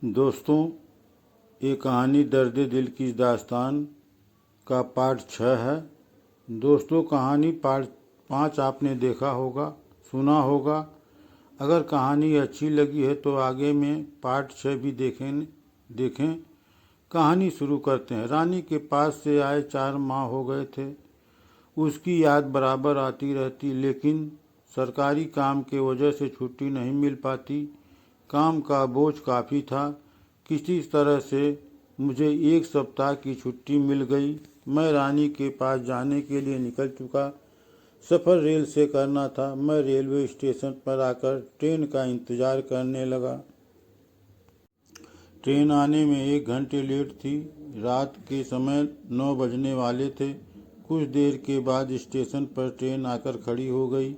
दोस्तों, ये कहानी दर्द दिल की दास्तान का पार्ट 6 है। दोस्तों, कहानी पार्ट 5 आपने देखा होगा, सुना होगा। अगर कहानी अच्छी लगी है तो आगे में पार्ट 6 भी देखें। कहानी शुरू करते हैं। रानी के पास से आए 4 माह हो गए थे। उसकी याद बराबर आती रहती, लेकिन सरकारी काम के वजह से छुट्टी नहीं मिल पाती। काम का बोझ काफ़ी था। किसी तरह से मुझे 1 सप्ताह की छुट्टी मिल गई। मैं रानी के पास जाने के लिए निकल चुका। सफ़र रेल से करना था। मैं रेलवे स्टेशन पर आकर ट्रेन का इंतज़ार करने लगा। ट्रेन आने में 1 घंटे लेट थी। रात के समय 9 बजने वाले थे। कुछ देर के बाद स्टेशन पर ट्रेन आकर खड़ी हो गई।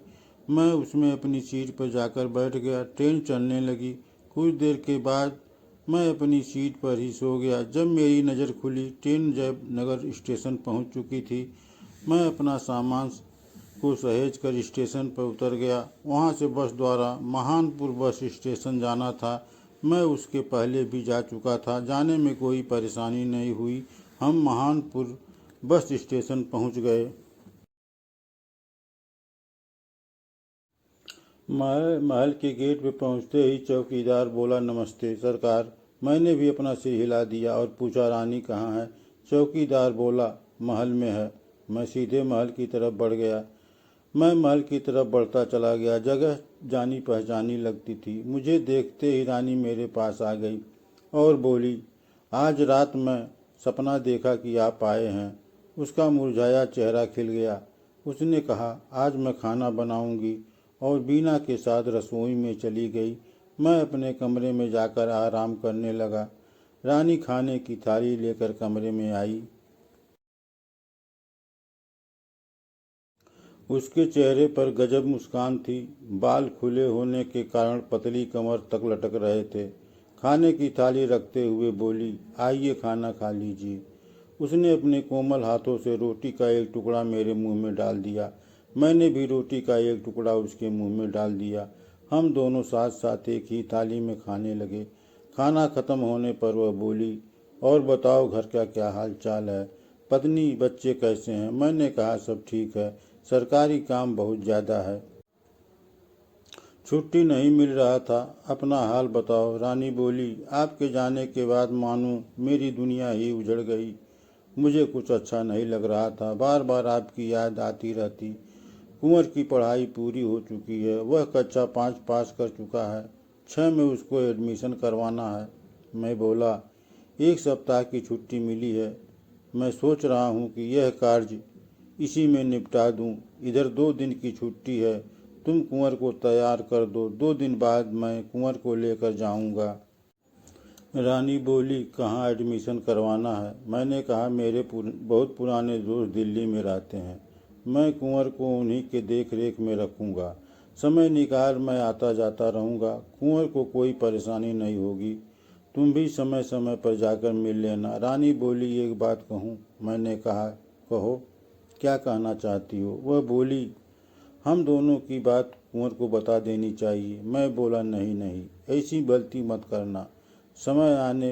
मैं उसमें अपनी सीट पर जाकर बैठ गया। ट्रेन चलने लगी। कुछ देर के बाद मैं अपनी सीट पर ही सो गया। जब मेरी नज़र खुली, ट्रेन जयनगर स्टेशन पहुंच चुकी थी। मैं अपना सामान को सहेज कर स्टेशन पर उतर गया। वहां से बस द्वारा महानपुर बस स्टेशन जाना था। मैं उसके पहले भी जा चुका था। जाने में कोई परेशानी नहीं हुई। हम महानपुर बस स्टेशन पहुंच गए। महल के गेट पे पहुंचते ही चौकीदार बोला, नमस्ते सरकार। मैंने भी अपना सिर हिला दिया और पूछा, रानी कहाँ है? चौकीदार बोला, महल में है। मैं सीधे महल की तरफ बढ़ गया। मैं महल की तरफ बढ़ता चला गया। जगह जानी पहचानी लगती थी। मुझे देखते ही रानी मेरे पास आ गई और बोली, आज रात मैं सपना देखा कि आप आए हैं। उसका मुरझाया चेहरा खिल गया। उसने कहा, आज मैं खाना बनाऊंगी, और बीना के साथ रसोई में चली गई। मैं अपने कमरे में जाकर आराम करने लगा। रानी खाने की थाली लेकर कमरे में आई। उसके चेहरे पर गजब मुस्कान थी। बाल खुले होने के कारण पतली कमर तक लटक रहे थे। खाने की थाली रखते हुए बोली, आइए खाना खा लीजिए। उसने अपने कोमल हाथों से रोटी का एक टुकड़ा मेरे मुंह में डाल दिया। मैंने भी रोटी का एक टुकड़ा उसके मुंह में डाल दिया। हम दोनों साथ साथ एक ही थाली में खाने लगे। खाना खत्म होने पर वह बोली, और बताओ घर का क्या हाल चाल है? पत्नी बच्चे कैसे हैं? मैंने कहा, सब ठीक है। सरकारी काम बहुत ज़्यादा है, छुट्टी नहीं मिल रहा था। अपना हाल बताओ। रानी बोली, आपके जाने के बाद मानो मेरी दुनिया ही उजड़ गई। मुझे कुछ अच्छा नहीं लग रहा था। बार बार आपकी याद आती रहती। कुंवर की पढ़ाई पूरी हो चुकी है। वह कक्षा 5 पास कर चुका है। 6 में उसको एडमिशन करवाना है। मैं बोला, 1 सप्ताह की छुट्टी मिली है। मैं सोच रहा हूँ कि यह कार्य इसी में निपटा दूँ। इधर 2 दिन की छुट्टी है। तुम कुंवर को तैयार कर दो। 2 दिन बाद मैं कुंवर को लेकर जाऊँगा। रानी बोली, कहाँ एडमिशन करवाना है? मैंने कहा, मेरे बहुत पुराने दोस्त दिल्ली में रहते हैं। मैं कुंवर को उन्हीं के देख रेख में रखूँगा। समय निकाल मैं आता जाता रहूँगा। कुंवर को कोई परेशानी नहीं होगी। तुम भी समय समय पर जाकर मिल लेना। रानी बोली, एक बात कहूँ? मैंने कहा, कहो, क्या कहना चाहती हो? वह बोली, हम दोनों की बात कुंवर को बता देनी चाहिए। मैं बोला, नहीं नहीं, ऐसी गलती मत करना। समय आने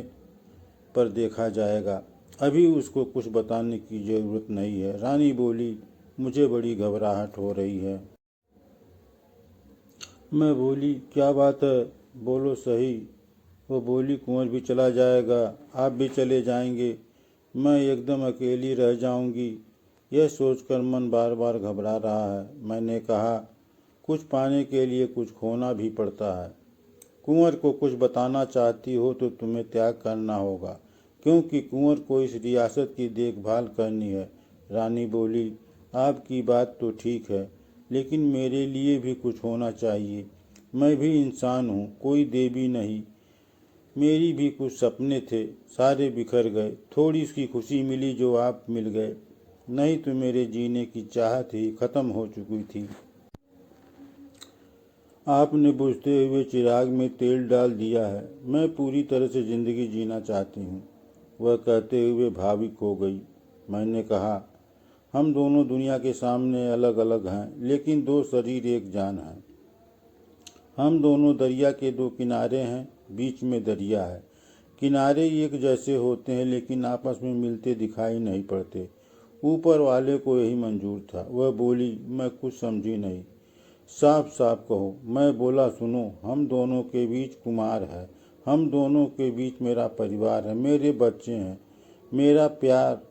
पर देखा जाएगा। अभी उसको कुछ बताने की जरूरत नहीं है। रानी बोली, मुझे बड़ी घबराहट हो रही है। मैं बोली, क्या बात है? बोलो सही। वो बोली, कुंवर भी चला जाएगा, आप भी चले जाएंगे। मैं एकदम अकेली रह जाऊंगी। यह सोचकर मन बार बार घबरा रहा है। मैंने कहा, कुछ पाने के लिए कुछ खोना भी पड़ता है। कुंवर को कुछ बताना चाहती हो तो तुम्हें त्याग करना होगा, क्योंकि कुंवर को इस रियासत की देखभाल करनी है। रानी बोली, आपकी बात तो ठीक है, लेकिन मेरे लिए भी कुछ होना चाहिए। मैं भी इंसान हूँ, कोई देवी नहीं। मेरी भी कुछ सपने थे, सारे बिखर गए। थोड़ी सी खुशी मिली जो आप मिल गए, नहीं तो मेरे जीने की चाहत ही खत्म हो चुकी थी। आपने बुझते हुए चिराग में तेल डाल दिया है। मैं पूरी तरह से जिंदगी जीना चाहती हूँ। वह कहते हुए भावुक हो गई। मैंने कहा, हम दोनों दुनिया के सामने अलग अलग हैं, लेकिन 2 शरीर एक जान है। हम दोनों दरिया के 2 किनारे हैं, बीच में दरिया है। किनारे एक जैसे होते हैं लेकिन आपस में मिलते दिखाई नहीं पड़ते। ऊपर वाले को यही मंजूर था। वह बोली, मैं कुछ समझी नहीं। साफ साफ कहो। मैं बोला, सुनो, हम दोनों के बीच कुमार है, हम दोनों के बीच मेरा परिवार है, मेरे बच्चे हैं, मेरा प्यार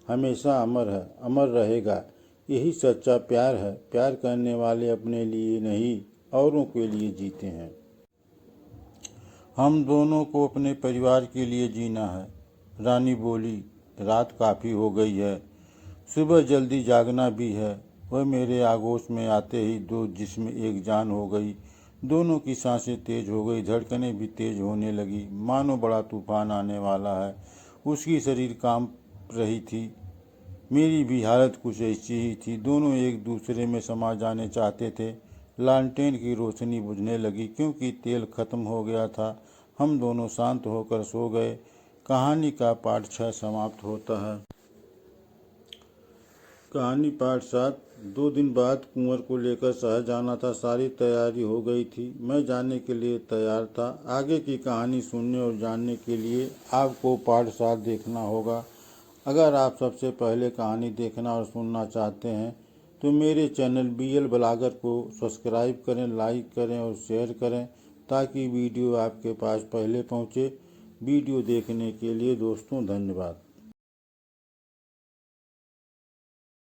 हमेशा अमर है, अमर रहेगा। यही सच्चा प्यार है। प्यार करने वाले अपने लिए नहीं औरों के लिए जीते हैं। हम दोनों को अपने परिवार के लिए जीना है। रानी बोली, रात काफ़ी हो गई है, सुबह जल्दी जागना भी है। वह मेरे आगोश में आते ही दो जिस्म एक जान हो गई। दोनों की सांसें तेज हो गई, धड़कनें भी तेज होने लगी, मानो बड़ा तूफान आने वाला है। उसकी शरीर कांप रही थी, मेरी भी हालत कुछ ऐसी ही थी। दोनों एक दूसरे में समा जाने चाहते थे। लालटेन की रोशनी बुझने लगी क्योंकि तेल खत्म हो गया था। हम दोनों शांत होकर सो गए। कहानी का पाठ 6 समाप्त होता है। कहानी पाठ 7। 2 दिन बाद कुंवर को लेकर शहर जाना था। सारी तैयारी हो गई थी। मैं जाने के लिए तैयार था। आगे की कहानी सुनने और जानने के लिए आपको पाठ 7 देखना होगा। अगर आप सबसे पहले कहानी देखना और सुनना चाहते हैं तो मेरे चैनल BL ब्लॉगर को सब्सक्राइब करें, लाइक करें और शेयर करें ताकि वीडियो आपके पास पहले पहुंचे। वीडियो देखने के लिए दोस्तों धन्यवाद।